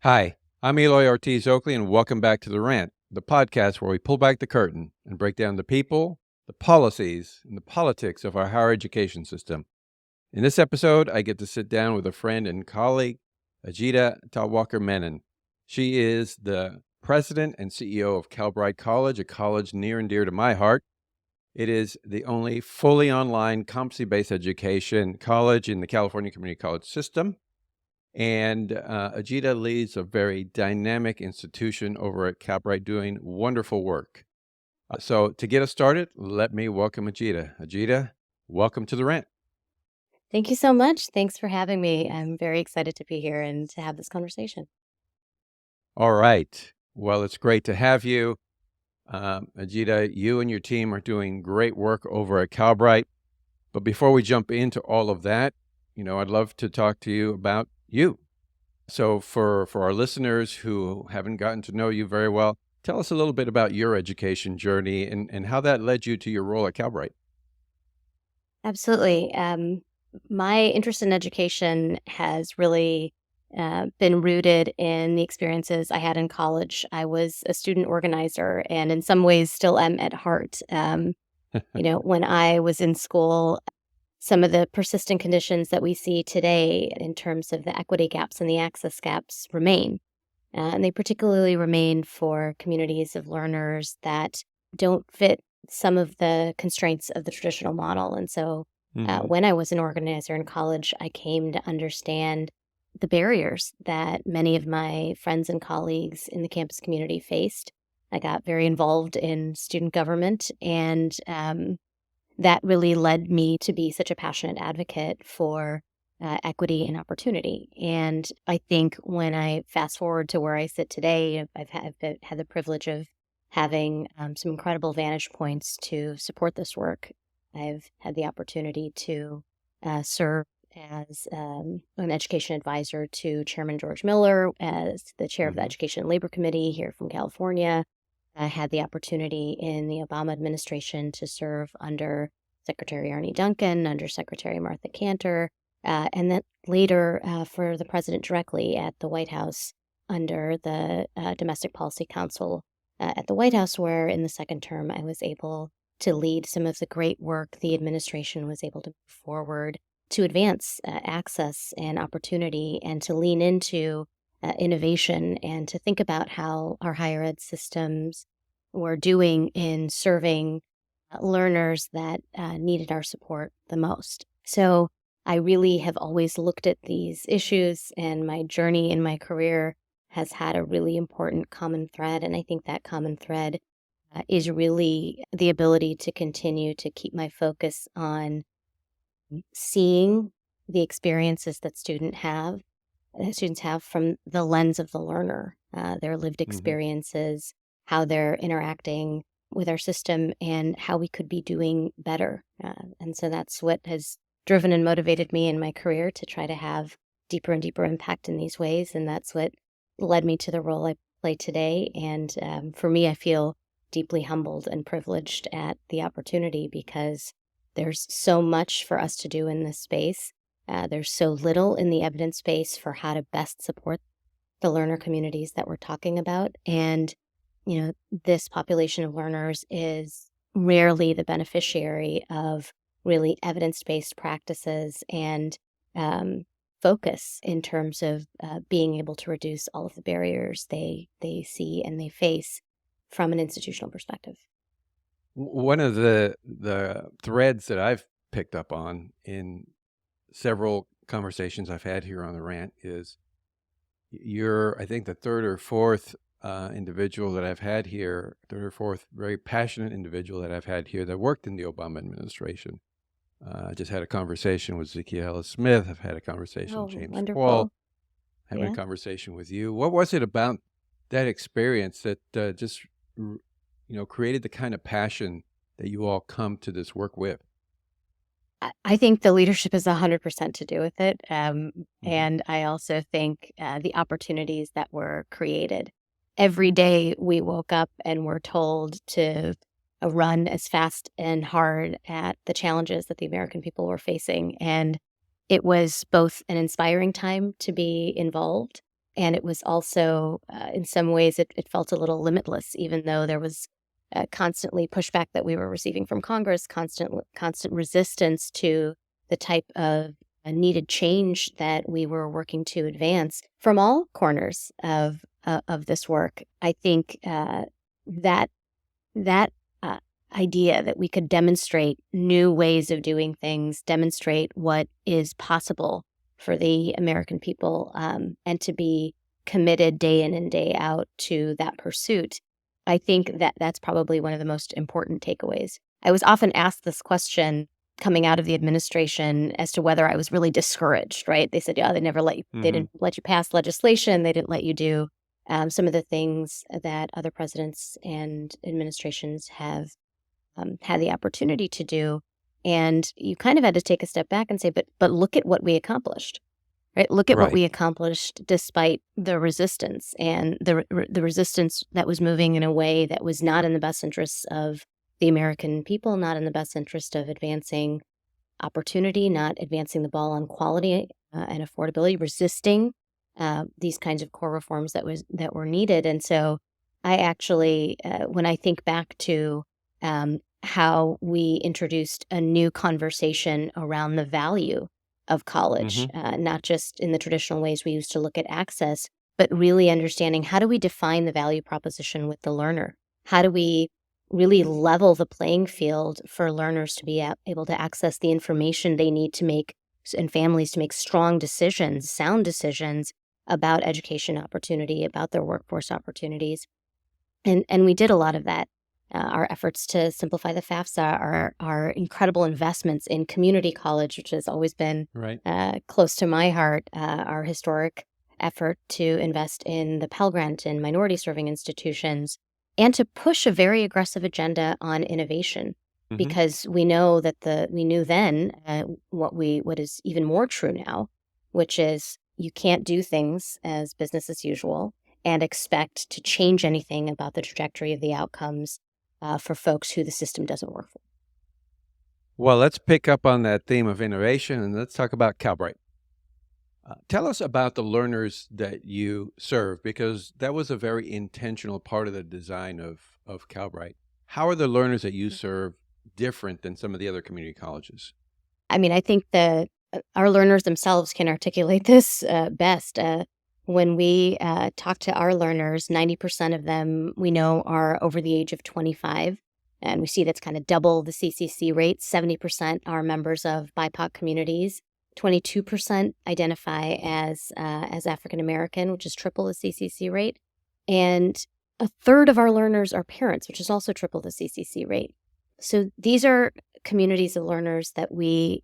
Hi, I'm Eloy Ortiz Oakley, and welcome back to The Rant, the podcast where we pull back the curtain and break down the people, the policies, and the politics of our higher education system. In this episode, I get to sit down with a friend and colleague, Ajita Talwalkar Menon. She is the president and CEO of Calbright College, a college near and dear to my heart. It is the only fully online competency-based education college in the California Community College system. And Ajita leads a very dynamic institution over at Calbright doing wonderful work. So to get us started, let me welcome Ajita. Ajita, welcome to The Rant. Thank you so much. Thanks for having me. I'm very excited to be here and to have this conversation. All right. Well, it's great to have you. Ajita, you and your team are doing great work over at Calbright. But before we jump into all of that, I'd love to talk to you about you. So for our listeners who haven't gotten to know you very well, tell us a little bit about your education journey and how that led you to your role at Calbright. Absolutely. My interest in education has really been rooted in the experiences I had in college. I was a student organizer and in some ways still am at heart. When I was in school, some of the persistent conditions that we see today in terms of the equity gaps and the access gaps remain. And they particularly remain for communities of learners that don't fit some of the constraints of the traditional model. And so Hmm. when I was an organizer in college, I came to understand the barriers that many of my friends and colleagues in the campus community faced. I got very involved in student government, and that really led me to be such a passionate advocate for equity and opportunity. And I think when I fast forward to where I sit today, I've had the privilege of having some incredible vantage points to support this work. I've had the opportunity to serve as an education advisor to Chairman George Miller, as the chair of the Hmm. Education and Labor Committee here from California. I had the opportunity in the Obama administration to serve under Secretary Arne Duncan, under Secretary Martha Cantor, and then later for the president directly at the White House under the Domestic Policy Council at the White House, where in the second term I was able to lead some of the great work the administration was able to move forward to advance access and opportunity and to lean into innovation and to think about how our higher ed systems were doing in serving learners that needed our support the most. So I really have always looked at these issues, and my journey in my career has had a really important common thread. And I think that common thread is really the ability to continue to keep my focus on seeing the experiences that students have from the lens of the learner, their lived Hmm. experiences, how they're interacting with our system, and how we could be doing better. And so that's what has driven and motivated me in my career to try to have deeper and deeper impact in these ways. And that's what led me to the role I play today. And for me, I feel deeply humbled and privileged at the opportunity because there's so much for us to do in this space. There's so little in the evidence base for how to best support the learner communities that we're talking about. And, this population of learners is rarely the beneficiary of really evidence based practices and focus in terms of being able to reduce all of the barriers they see and they face from an institutional perspective. One of the threads that I've picked up on in several conversations I've had here on the rant is you're, I think, the third or fourth individual that I've had here, third or fourth very passionate individual that I've had here that worked in the Obama administration. I just had a conversation with Ziki Ellis Smith. I've had a conversation Oh, with James Paul, wonderful. having a Yeah. conversation with you. What was it about that experience that just, created the kind of passion that you all come to this work with? I think the leadership is 100% to do with it. Hmm. And I also think the opportunities that were created. Every day we woke up and were told to run as fast and hard at the challenges that the American people were facing. And it was both an inspiring time to be involved And it was also, in some ways, it felt a little limitless, even though there was constantly pushback that we were receiving from Congress, constant resistance to the type of needed change that we were working to advance from all corners of this work. I think that that idea that we could demonstrate new ways of doing things, demonstrate what is possible for the American people, and to be committed day in and day out to that pursuit. I think that that's probably one of the most important takeaways. I was often asked this question coming out of the administration as to whether I was really discouraged, right? They said, yeah, they Hmm. didn't let you pass legislation. They didn't let you do some of the things that other presidents and administrations have had the opportunity to do. And you kind of had to take a step back and say, but look at what we accomplished, right? Look at what Right. we accomplished despite the resistance and the resistance that was moving in a way that was not in the best interests of the American people, not in the best interest of advancing opportunity, not advancing the ball on quality and affordability, resisting these kinds of core reforms that were needed. And so, I actually, when I think back to how we introduced a new conversation around the value of college, Hmm. not just in the traditional ways we used to look at access, but really understanding how do we define the value proposition with the learner? How do we really level the playing field for learners to be able to access the information they need to make and families to make strong decisions, sound decisions about education opportunity, about their workforce opportunities. And we did a lot of that. Our efforts to simplify the FAFSA, our incredible investments in community college, which has always been Right. close to my heart, our historic effort to invest in the Pell Grant and minority serving institutions, and to push a very aggressive agenda on innovation. Hmm. Because we know that we knew then what is even more true now, which is you can't do things as business as usual and expect to change anything about the trajectory of the outcomes for folks who the system doesn't work for. Well, let's pick up on that theme of innovation and let's talk about Calbright. Tell us about the learners that you serve, because that was a very intentional part of the design of Calbright. How are the learners that you serve different than some of the other community colleges? I mean, I think that our learners themselves can articulate this best. When we talk to our learners, 90% of them we know are over the age of 25. And we see that's kind of double the CCC rate. 70% are members of BIPOC communities. 22% identify as African American, which is triple the CCC rate. And a third of our learners are parents, which is also triple the CCC rate. So these are communities of learners that we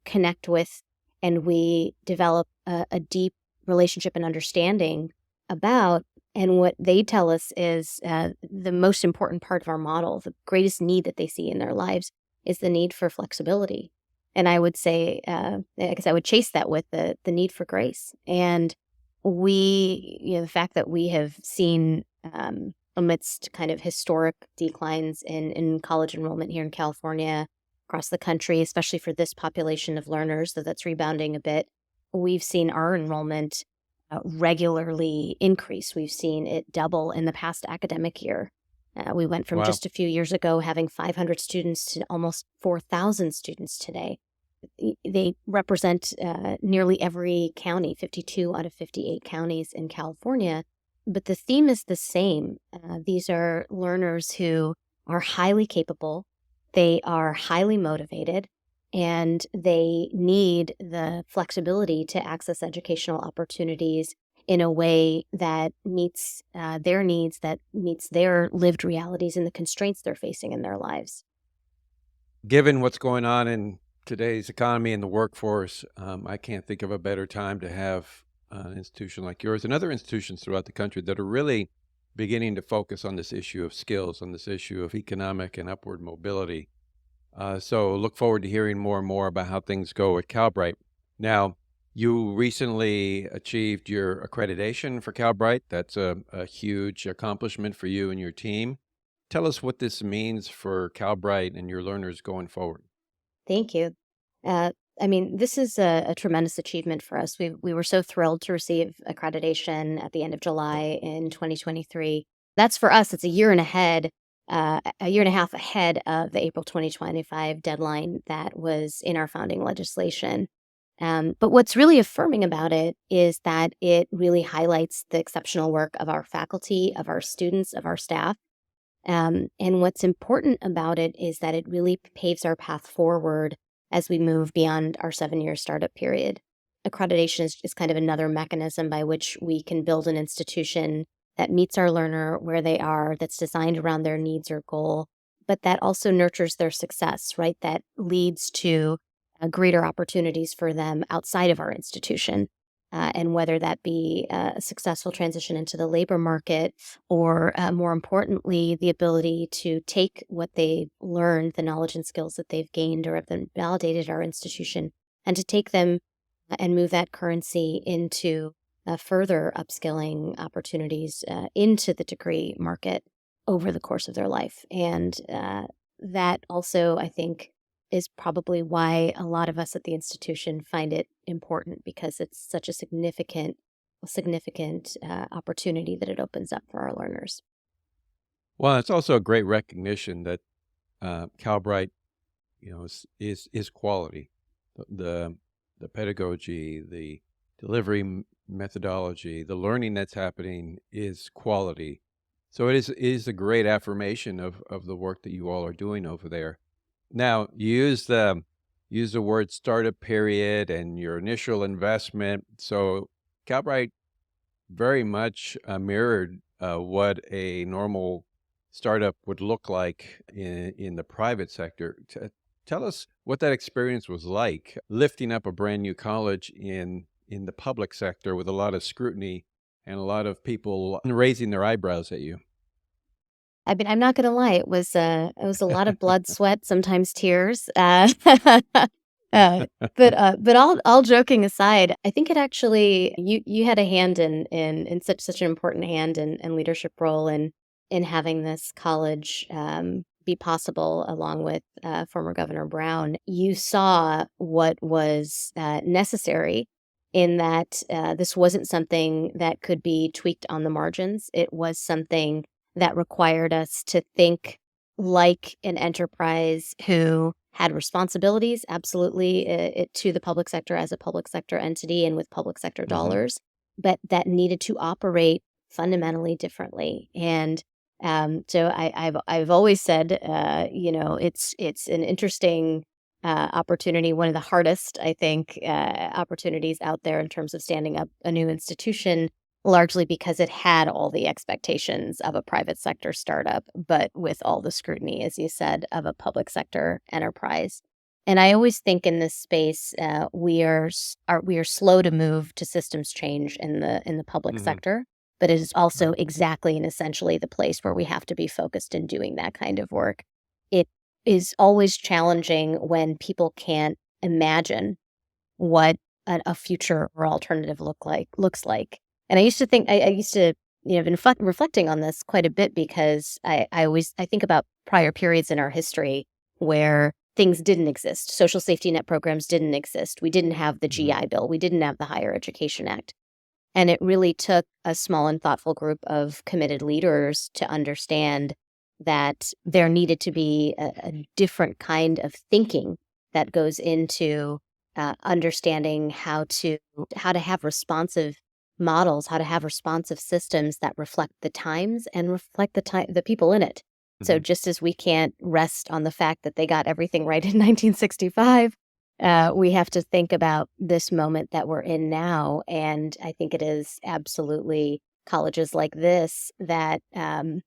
connect with, and we develop a deep relationship and understanding about. And what they tell us is the most important part of our model, the greatest need that they see in their lives is the need for flexibility. And I would say, I guess I would chase that with the need for grace. And the fact that we have seen amidst kind of historic declines in college enrollment here in California, across the country, especially for this population of learners, though that's rebounding a bit. We've seen our enrollment regularly increase. We've seen it double in the past academic year. We went from Wow. just a few years ago having 500 students to almost 4,000 students today. They represent nearly every county, 52 out of 58 counties in California. But the theme is the same. These are learners who are highly capable, they are highly motivated, and they need the flexibility to access educational opportunities in a way that meets their needs, that meets their lived realities and the constraints they're facing in their lives. Given what's going on in today's economy and the workforce, I can't think of a better time to have an institution like yours and other institutions throughout the country that are really beginning to focus on this issue of skills, on this issue of economic and upward mobility. So look forward to hearing more and more about how things go at Calbright. Now, you recently achieved your accreditation for Calbright. That's a huge accomplishment for you and your team. Tell us what this means for Calbright and your learners going forward. Thank you. I mean, this is a tremendous achievement for us. We were so thrilled to receive accreditation at the end of July in 2023. That's for us. It's a year and a half ahead of the April 2025 deadline that was in our founding legislation. But what's really affirming about it is that it really highlights the exceptional work of our faculty, of our students, of our staff. And what's important about it is that it really paves our path forward as we move beyond our 7-year startup period. Accreditation is kind of another mechanism by which we can build an institution that meets our learner where they are, that's designed around their needs or goal, but that also nurtures their success, right? That leads to greater opportunities for them outside of our institution. And whether that be a successful transition into the labor market or more importantly, the ability to take what they've learned, the knowledge and skills that they've gained or have been validated at our institution, and to take them and move that currency into further upskilling opportunities into the degree market over the course of their life. And that also, I think, is probably why a lot of us at the institution find it important, because it's such a significant opportunity that it opens up for our learners. Well, it's also a great recognition that Calbright, is quality. The pedagogy, the delivery methodology, the learning that's happening is quality. So it is a great affirmation of the work that you all are doing over there. Now, you use the word startup period and your initial investment. So Calbright very much mirrored what a normal startup would look like in the private sector. Tell us what that experience was like, lifting up a brand new college in the public sector with a lot of scrutiny and a lot of people raising their eyebrows at you. I mean, I'm not gonna lie, it was a lot of blood, sweat, sometimes tears. But all joking aside, I think it actually you had a hand in such an important hand and leadership role in having this college be possible, along with former Governor Brown. You saw what was necessary in that this wasn't something that could be tweaked on the margins. It was something that required us to think like an enterprise who had responsibilities, absolutely, to the public sector as a public sector entity and with public sector Hmm. dollars, but that needed to operate fundamentally differently. And so I've always said, it's an interesting opportunity, one of the hardest, I think, opportunities out there in terms of standing up a new institution, largely because it had all the expectations of a private sector startup, but with all the scrutiny, as you said, of a public sector enterprise. And I always think in this space, we are slow to move to systems change in the public Hmm. sector, but it is also Right. exactly and essentially the place where we have to be focused in doing that kind of work. It is always challenging when people can't imagine what a future or alternative looks like. And I used to think I used to, been reflecting on this quite a bit because I think about prior periods in our history where things didn't exist. Social safety net programs didn't exist. We didn't have the Hmm. GI Bill. We didn't have the Higher Education Act. And it really took a small and thoughtful group of committed leaders to understand that there needed to be a different kind of thinking that goes into understanding how to have responsive models, how to have responsive systems that reflect the times and reflect the people in it. So Hmm. just as we can't rest on the fact that they got everything right in 1965, we have to think about this moment that we're in now. And I think it is absolutely colleges like this that and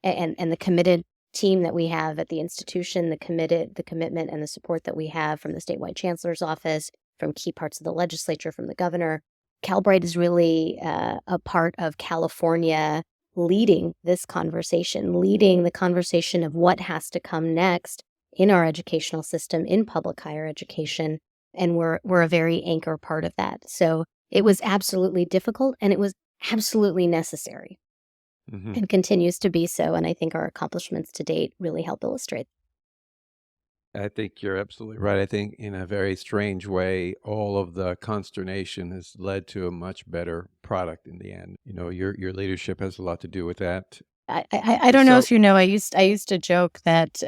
the committed team that we have at the institution, the commitment and the support that we have from the statewide chancellor's office, from key parts of the legislature, from the governor. Calbright is really a part of California leading this conversation, leading the conversation of what has to come next in our educational system, in public higher education, and we're a very anchor part of that. So it was absolutely difficult, and it was absolutely necessary, Hmm. and continues to be so. And I think our accomplishments to date really help illustrate. I think you're absolutely right. I think in a very strange way, all of the consternation has led to a much better product in the end. Your leadership has a lot to do with that. I don't know So if you know, I used to joke that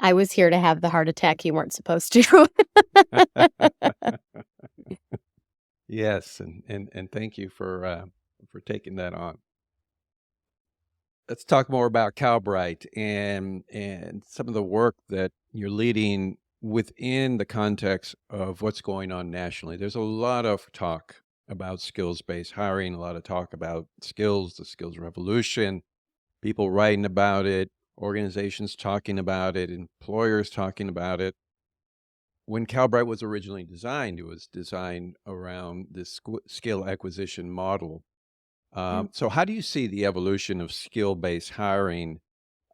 I was here to have the heart attack you weren't supposed to. yes, and thank you for taking that on. Let's talk more about Calbright and some of the work that you're leading within the context of what's going on nationally. There's a lot of talk about skills-based hiring, a lot of talk about skills, the skills revolution, people writing about it, organizations talking about it, employers talking about it. When Calbright was originally designed, it was designed around this skill acquisition model. Yeah. So how do you see the evolution of skill-based hiring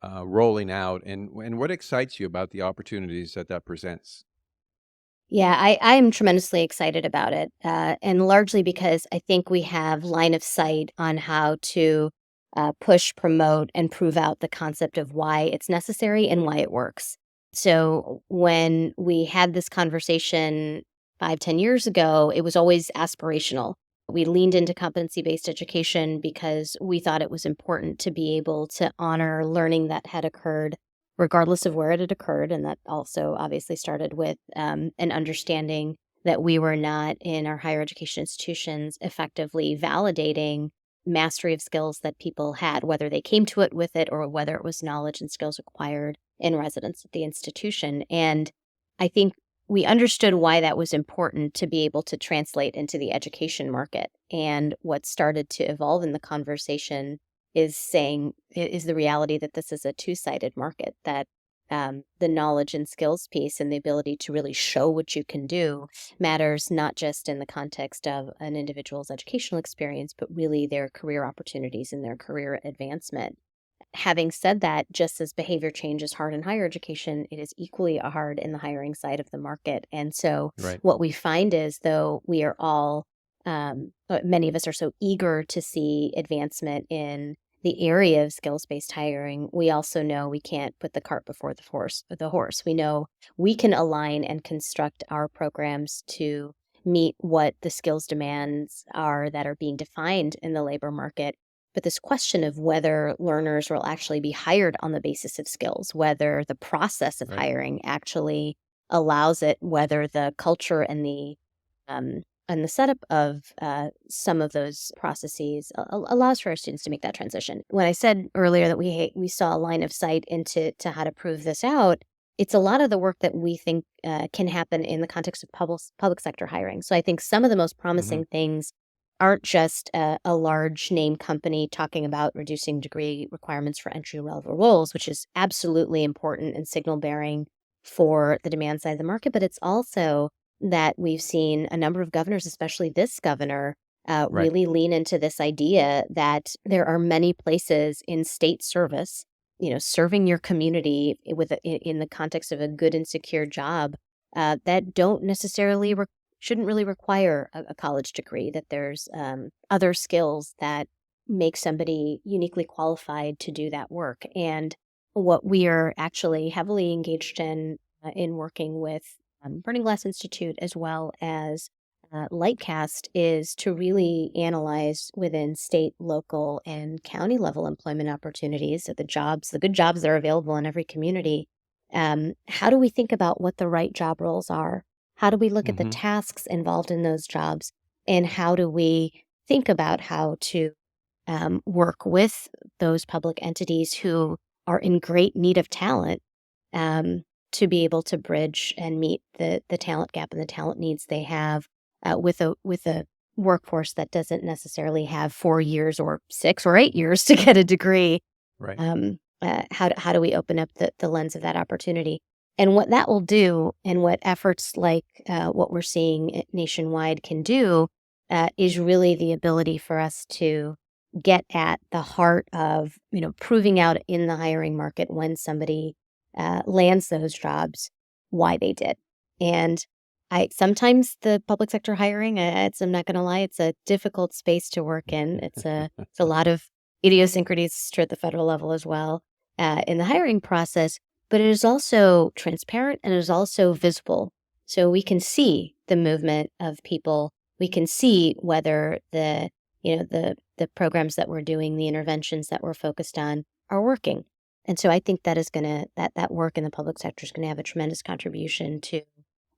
rolling out, and what excites you about the opportunities that that presents? Yeah, I'm tremendously excited about it, and largely because I think we have line of sight on how to push, promote, and prove out the concept of why it's necessary and why it works. So when we had this conversation 5, 10 years ago, it was always aspirational. We leaned into competency-based education because we thought it was important to be able to honor learning that had occurred regardless of where it had occurred. And that also obviously started with an understanding that we were not in our higher education institutions effectively validating mastery of skills that people had, whether they came to it with it or whether it was knowledge and skills acquired in residence at the institution. And I think we understood why that was important to be able to translate into the education market. And what started to evolve in the conversation is the reality that this is a two-sided market, that the knowledge and skills piece and the ability to really show what you can do matters not just in the context of an individual's educational experience, but really their career opportunities and their career advancement. Having said that, just as behavior change is hard in higher education, it is equally hard in the hiring side of the market. And so Right. what we find is, though we are all, many of us are so eager to see advancement in the area of skills-based hiring, we also know we can't put the cart before the horse. We know we can align and construct our programs to meet what the skills demands are that are being defined in the labor market. But this question of whether learners will actually be hired on the basis of skills, whether the process of Right. hiring actually allows it, whether the culture and the setup of some of those processes allows for our students to make that transition. When I said earlier that we saw a line of sight into how to prove this out, it's a lot of the work that we think can happen in the context of public sector hiring. So I think some of the most Hmm. promising things aren't just a large name company talking about reducing degree requirements for entry level roles, which is absolutely important and signal bearing for the demand side of the market, but it's also that we've seen a number of governors, especially this governor, Right. really lean into this idea that there are many places in state service, serving your community in the context of a good and secure job that don't necessarily shouldn't really require a college degree. That there's other skills that make somebody uniquely qualified to do that work. And what we are actually heavily engaged in working with Burning Glass Institute as well as Lightcast is to really analyze within state, local, and county level employment opportunities, so the good jobs that are available in every community. How do we think about what the right job roles are? How do we look at the Hmm. tasks involved in those jobs? And how do we think about how to work with those public entities who are in great need of talent um, to be able to bridge and meet the talent gap and the talent needs they have with a workforce that doesn't necessarily have 4 years or 6 or 8 years to get a degree. Right. How do we open up the lens of that opportunity? And what that will do, and what efforts like what we're seeing nationwide can do, is really the ability for us to get at the heart of proving out in the hiring market when somebody lands those jobs, why they did. And I sometimes the public sector hiring, I'm not going to lie, it's a difficult space to work in. It's a lot of idiosyncrasies true at the federal level as well in the hiring process. but it is also transparent and it is also visible. So we can see the movement of people. We can see whether the programs that we're doing, the interventions that we're focused on are working. And so I think that work in the public sector is gonna have a tremendous contribution to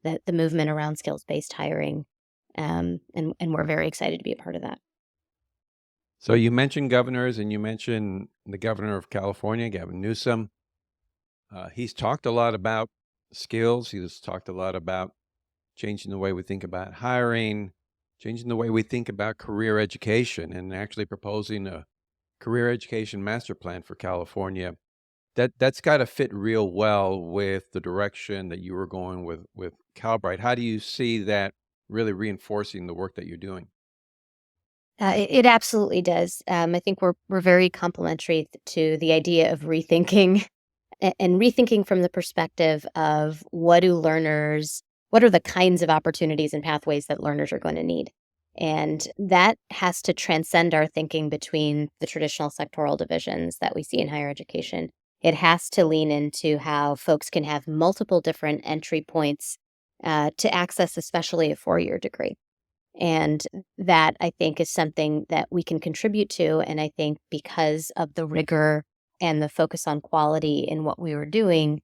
the movement around skills-based hiring. And we're very excited to be a part of that. So you mentioned governors, and you mentioned the governor of California, Gavin Newsom. He's talked a lot about skills. He's talked a lot about changing the way we think about hiring, changing the way we think about career education, and actually proposing a career education master plan for California. That's got to fit real well with the direction that you were going with Calbright. How do you see that really reinforcing the work that you're doing? It absolutely does. I think we're very complementary to the idea of rethinking and rethinking from the perspective of what are the kinds of opportunities and pathways that learners are going to need. And that has to transcend our thinking between the traditional sectoral divisions that we see in higher education. It has to lean into how folks can have multiple different entry points to access, especially a 4-year degree. And that, I think, is something that we can contribute to. And I think because of the rigor and the focus on quality in what we were doing,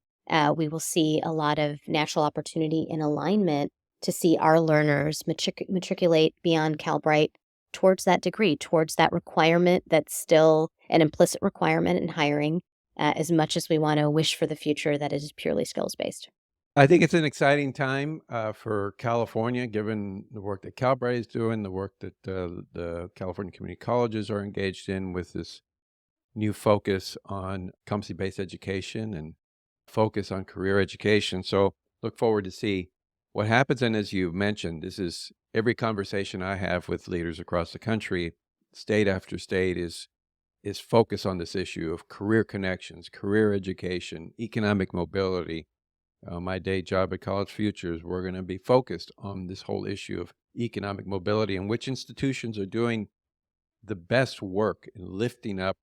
we will see a lot of natural opportunity and alignment to see our learners matriculate beyond Calbright towards that degree, towards that requirement that's still an implicit requirement in hiring, as much as we want to wish for the future that is purely skills-based. I think it's an exciting time for California, given the work that Calbright is doing, the work that the California community colleges are engaged in with this new focus on competency-based education and focus on career education. So look forward to see what happens. And as you mentioned, this is every conversation I have with leaders across the country, state after state, is focused on this issue of career connections, career education, economic mobility. My day job at College Futures, we're going to be focused on this whole issue of economic mobility and which institutions are doing the best work in lifting up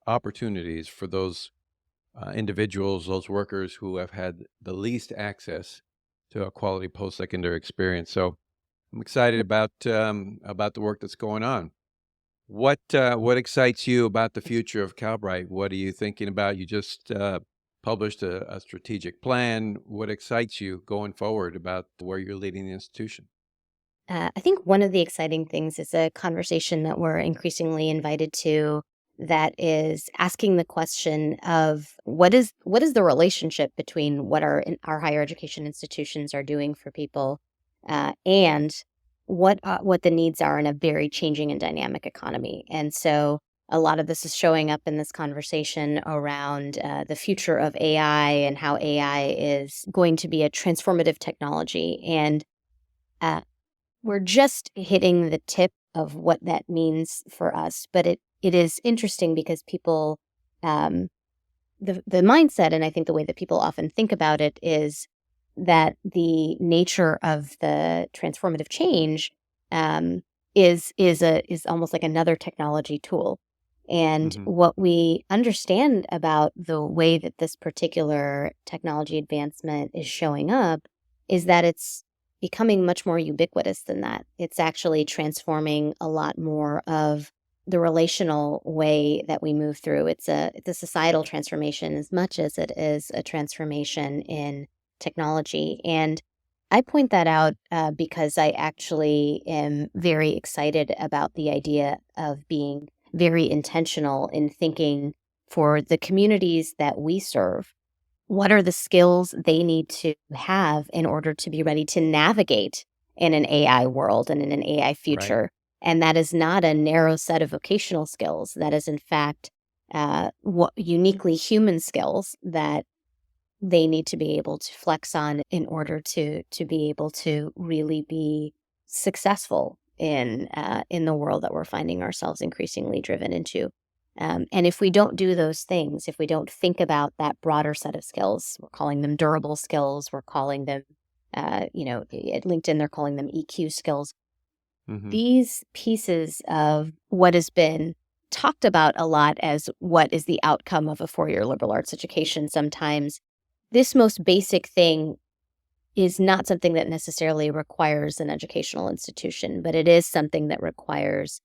opportunities for those individuals, those workers who have had the least access to a quality post-secondary experience. So I'm excited about the work that's going on. What excites you about the future of Calbright? What are you thinking about? You just published a strategic plan. What excites you going forward about where you're leading the institution? I think one of the exciting things is a conversation that we're increasingly invited to that is asking the question of what is the relationship between what our higher education institutions are doing for people, and what the needs are in a very changing and dynamic economy. And so a lot of this is showing up in this conversation around the future of AI and how AI is going to be a transformative technology. And uh, we're just hitting the tip of what that means for us, but it is interesting because people, um, the mindset, and I think the way that people often think about it is that the nature of the transformative change is almost like another technology tool. And Hmm. what we understand about the way that this particular technology advancement is showing up is that it's becoming much more ubiquitous than that. It's actually transforming a lot more of the relational way that we move through. It's a societal transformation as much as it is a transformation in technology. And I point that out because I actually am very excited about the idea of being very intentional in thinking for the communities that we serve. What are the skills they need to have in order to be ready to navigate in an AI world and in an AI Right. future? And that is not a narrow set of vocational skills. That is, in fact, what uniquely human skills that they need to be able to flex on in order to be able to really be successful in the world that we're finding ourselves increasingly driven into. And if we don't do those things, if we don't think about that broader set of skills, we're calling them durable skills, we're calling them, at LinkedIn, they're calling them EQ skills. Hmm. These pieces of what has been talked about a lot as what is the outcome of a 4-year liberal arts education sometimes this most basic thing is not something that necessarily requires an educational institution, but it is something that requires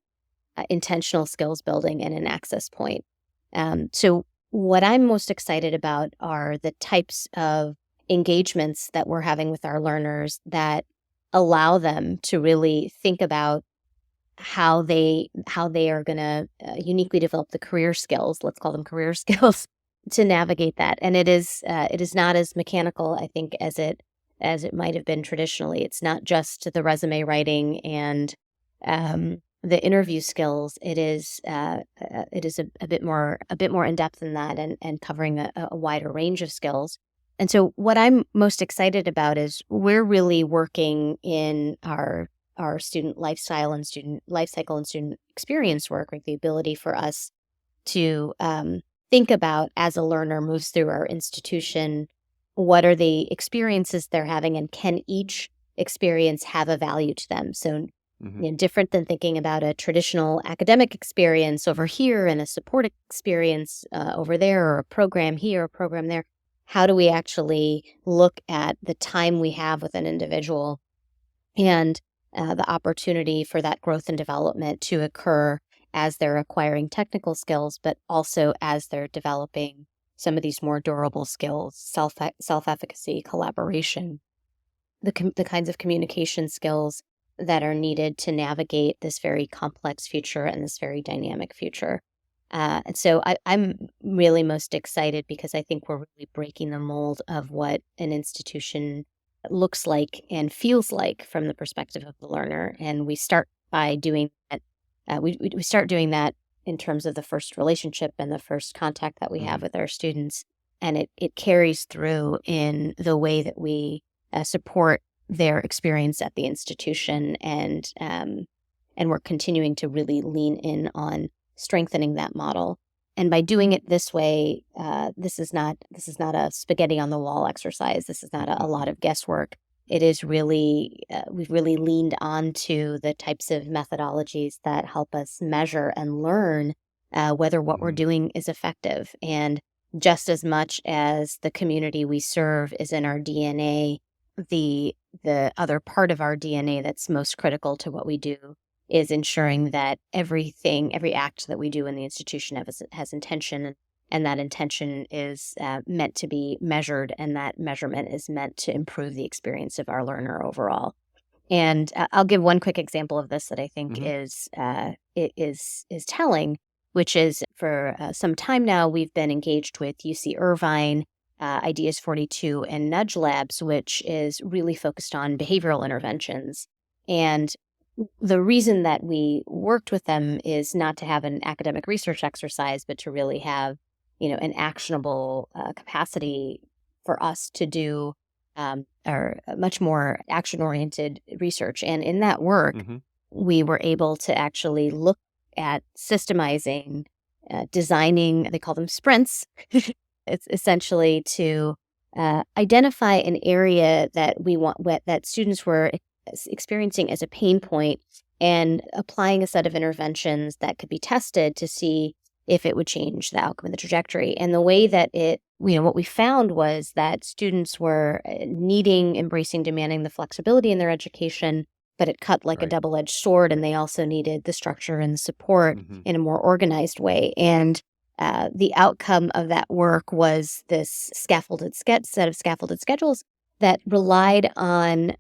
intentional skills building and an access point. So what I'm most excited about are the types of engagements that we're having with our learners that allow them to really think about how they are going to uniquely develop the career skills. Let's call them career skills to navigate that. And it is not as mechanical, I think, as it might have been traditionally. It's not just the resume writing and the interview skills. It is a bit more in depth than that, and covering a wider range of skills. And so what I'm most excited about is we're really working in our student lifestyle and student life cycle and student experience work, like the ability for us to think about, as a learner moves through our institution, what are the experiences they're having, and can each experience have a value to them? So, different than thinking about a traditional academic experience over here and a support experience over there, or a program here, a program there. How do we actually look at the time we have with an individual and the opportunity for that growth and development to occur as they're acquiring technical skills, but also as they're developing some of these more durable skills, self-efficacy, collaboration, the kinds of communication skills that are needed to navigate this very complex future and this very dynamic future. And so I'm really most excited because I think we're really breaking the mold of what an institution looks like and feels like from the perspective of the learner. And we start by doing that. We start doing that in terms of the first relationship and the first contact that we have with our students. And it carries through in the way that we support their experience at the institution. And we're continuing to really lean in on strengthening that model. And by doing it this way, this is not a spaghetti on the wall exercise. This is not a lot of guesswork. It is really, we've really leaned onto the types of methodologies that help us measure and learn whether what we're doing is effective. And just as much as the community we serve is in our DNA, the other part of our DNA that's most critical to what we do is ensuring that every act that we do in the institution has intention, and that intention is meant to be measured, and that measurement is meant to improve the experience of our learner overall. And I'll give one quick example of this that I think is telling, which is for some time now we've been engaged with UC Irvine, Ideas 42, and Nudge Labs, which is really focused on behavioral interventions. And the reason that we worked with them is not to have an academic research exercise, but to really have, an actionable capacity for us to do or much more action-oriented research. And in that work, we were able to actually look at systemizing, designing, they call them sprints. It's essentially to identify an area that we want, that students were experiencing as a pain point, and applying a set of interventions that could be tested to see if it would change the outcome and the trajectory. And the way that what we found was that students were embracing, demanding the flexibility in their education, but it cut like a double-edged sword, and they also needed the structure and the support in a more organized way. And the outcome of that work was this set of scaffolded schedules that relied on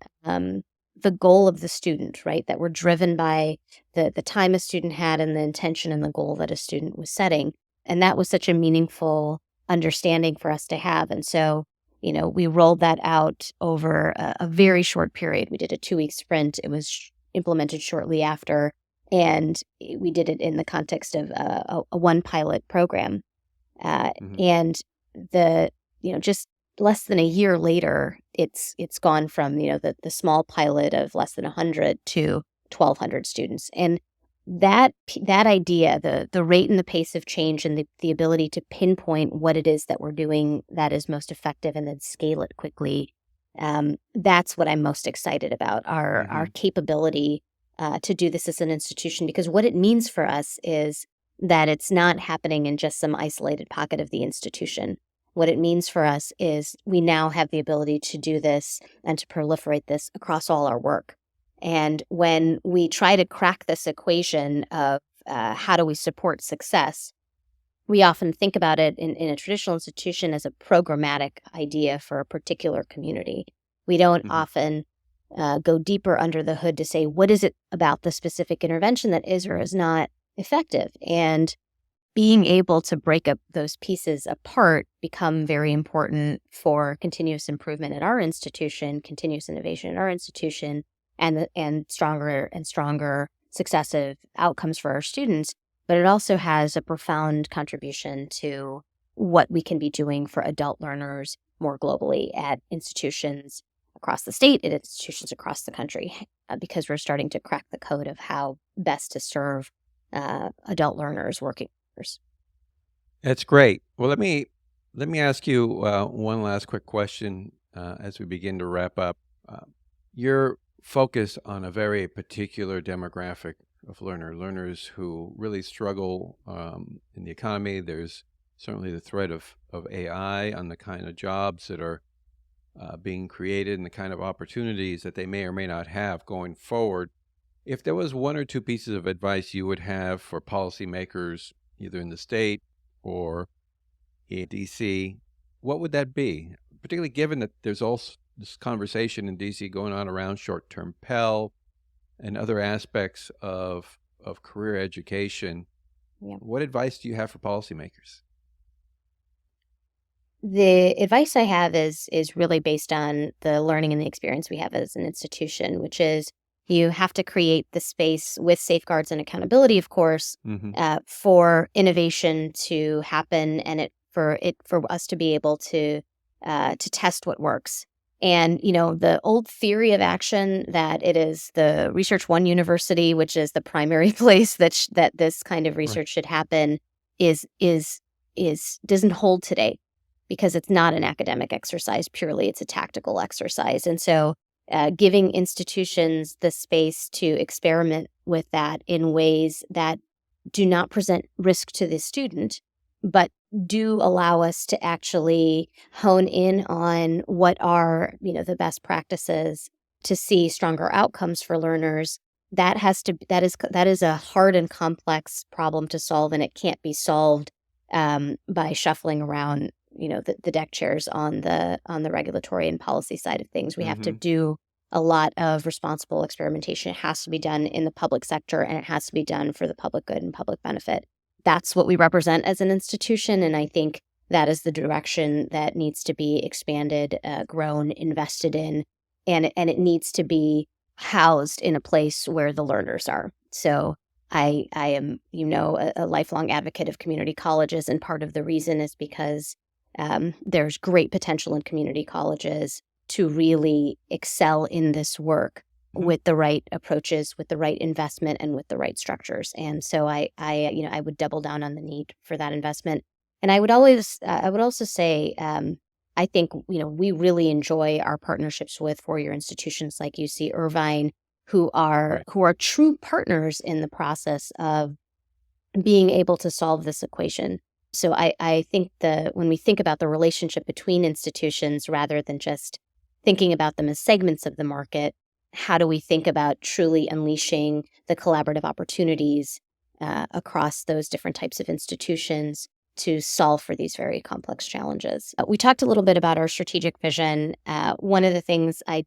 the goal of the student, right? That were driven by the time a student had and the intention and the goal that a student was setting. And that was such a meaningful understanding for us to have. And so, we rolled that out over a very short period. We did a 2-week sprint. It was implemented shortly after, and we did it in the context of a one pilot program. And just less than a year later, it's gone from the small pilot of less than 100 to 1,200 students. And that idea, the rate and the pace of change, and the ability to pinpoint what it is that we're doing that is most effective, and then scale it quickly, that's what I'm most excited about, our capability to do this as an institution. Because what it means for us is that it's not happening in just some isolated pocket of the institution. what it means for us is we now have the ability to do this and to proliferate this across all our work. And when we try to crack this equation of how do we support success, we often think about it in a traditional institution as a programmatic idea for a particular community. We don't Mhm. often go deeper under the hood to say, what is it about the specific intervention that is or is not effective? And being able to break up those pieces apart become very important for continuous improvement at our institution, continuous innovation at our institution, and stronger and stronger successive outcomes for our students. But it also has a profound contribution to what we can be doing for adult learners more globally at institutions across the state and institutions across the country, because we're starting to crack the code of how best to serve adult learners, working learners. That's great. Well, let me ask you one last quick question as we begin to wrap up. Uh, you're focused on a very particular demographic of learners who really struggle in the economy. There's certainly the threat of AI on the kind of jobs that are being created and the kind of opportunities that they may or may not have going forward. If there was one or two pieces of advice you would have for policymakers, either in the state or in DC, what would that be? Particularly given that there's also this conversation in DC going on around short-term Pell and other aspects of career education. Yeah. What advice do you have for policymakers? The advice I have is really based on the learning and the experience we have as an institution, which is you have to create the space with safeguards and accountability, of course, Hmm. for innovation to happen and for us to be able to test what works. And the old theory of action that it is the research one university, which is the primary place that this kind of Right. research should happen, is doesn't hold today because it's not an academic exercise purely, it's a tactical exercise. And so giving institutions the space to experiment with that in ways that do not present risk to the student, but do allow us to actually hone in on what are, the best practices to see stronger outcomes for learners. That is a hard and complex problem to solve, and it can't be solved by shuffling around, the deck chairs on the regulatory and policy side of things. We have to Hmm. do a lot of responsible experimentation. It has to be done in the public sector, and it has to be done for the public good and public benefit. That's what we represent as an institution, and I think that is the direction that needs to be expanded, grown, invested in, and it needs to be housed in a place where the learners are. So I am, a lifelong advocate of community colleges, and part of the reason is because there's great potential in community colleges to really excel in this work Hmm. with the right approaches, with the right investment, and with the right structures. And so I would double down on the need for that investment. And I would also say, I think, we really enjoy our partnerships with four-year institutions like UC Irvine, who are Right. who are true partners in the process of being able to solve this equation. So I think when we think about the relationship between institutions rather than just thinking about them as segments of the market, how do we think about truly unleashing the collaborative opportunities across those different types of institutions to solve for these very complex challenges? We talked a little bit about our strategic vision. One of the things I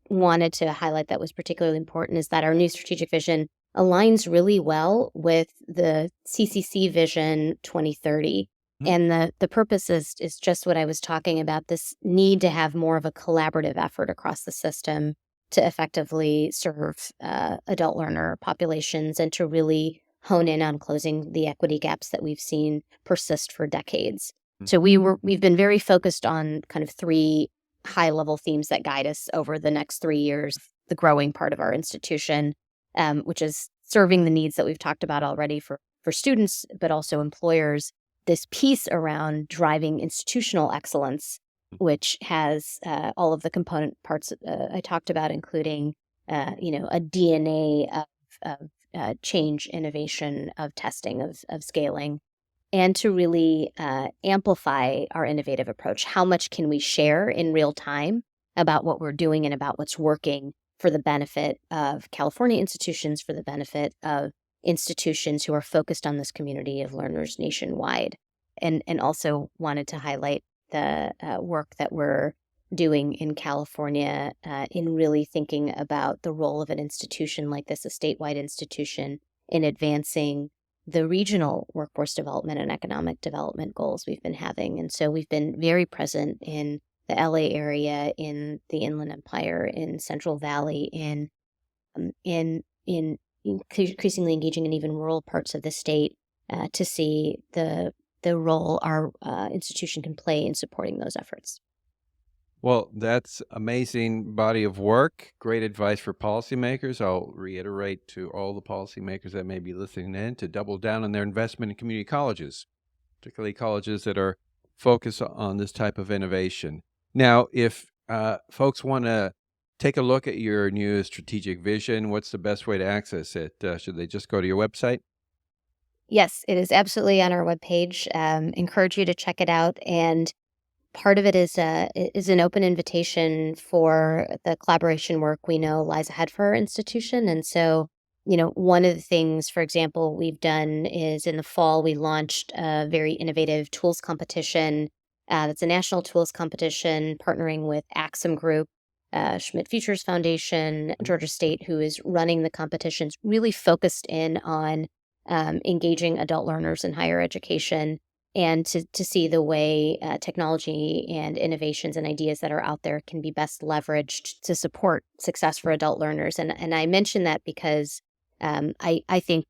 wanted to highlight that was particularly important is that our new strategic vision aligns really well with the CCC Vision 2030. Mhm. And the purpose is just what I was talking about, this need to have more of a collaborative effort across the system to effectively serve adult learner populations and to really hone in on closing the equity gaps that we've seen persist for decades. So we've been very focused on kind of three high level themes that guide us over the next 3 years, the growing part of our institution, which is serving the needs that we've talked about already for students, but also employers. This piece around driving institutional excellence, which has all of the component parts I talked about, including, a DNA of change, innovation, of testing, of scaling. and to really amplify our innovative approach. How much can we share in real time about what we're doing and about what's working for the benefit of California institutions, for the benefit of institutions who are focused on this community of learners nationwide? And also wanted to highlight the work that we're doing in California in really thinking about the role of an institution like this, a statewide institution, in advancing the regional workforce development and economic development goals we've been having. And so we've been very present in the LA area, in the Inland Empire, in Central Valley, in increasingly engaging in even rural parts of the state to see the role our institution can play in supporting those efforts. Well, that's amazing body of work. Great advice for policymakers. I'll reiterate to all the policymakers that may be listening in to double down on their investment in community colleges, particularly colleges that are focused on this type of innovation. Now, if folks want to take a look at your new strategic vision, what's the best way to access it? Should they just go to your website? Yes, it is absolutely on our webpage. Encourage you to check it out. And part of it is an open invitation for the collaboration work we know lies ahead for our institution. And so, one of the things, for example, we've done is in the fall, we launched a very innovative tools competition. That's a national tools competition partnering with Axum Group, Schmidt Futures Foundation, Georgia State, who is running the competitions, really focused in on engaging adult learners in higher education and to see the way technology and innovations and ideas that are out there can be best leveraged to support success for adult learners. And I mention that because I think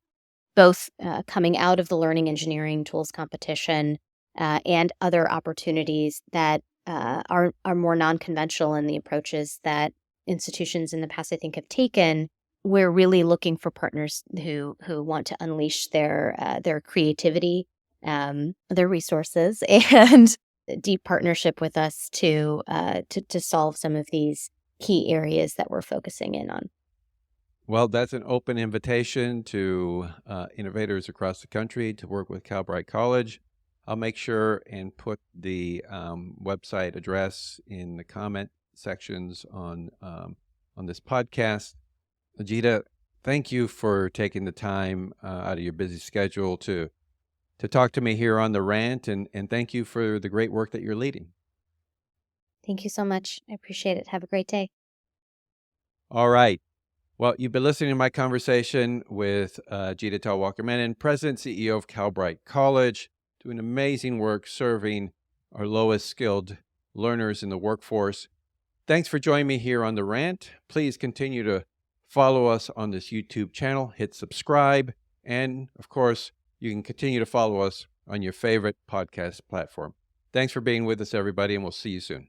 both coming out of the learning engineering tools competition and other opportunities that are more non-conventional in the approaches that institutions in the past, I think, have taken, we're really looking for partners who want to unleash their creativity, their resources, and deep partnership with us to solve some of these key areas that we're focusing in on. Well, that's an open invitation to innovators across the country to work with Calbright College. I'll make sure and put the website address in the comment sections on this podcast. Ajita, thank you for taking the time out of your busy schedule to talk to me here on The Rant, and thank you for the great work that you're leading. Thank you so much. I appreciate it. Have a great day. All right. Well, you've been listening to my conversation with Ajita Talwalkar Menon, President and CEO of Calbright College, doing amazing work serving our lowest skilled learners in the workforce. Thanks for joining me here on The Rant. Please continue to follow us on this YouTube channel, hit subscribe, and of course, you can continue to follow us on your favorite podcast platform. Thanks for being with us, everybody, and we'll see you soon.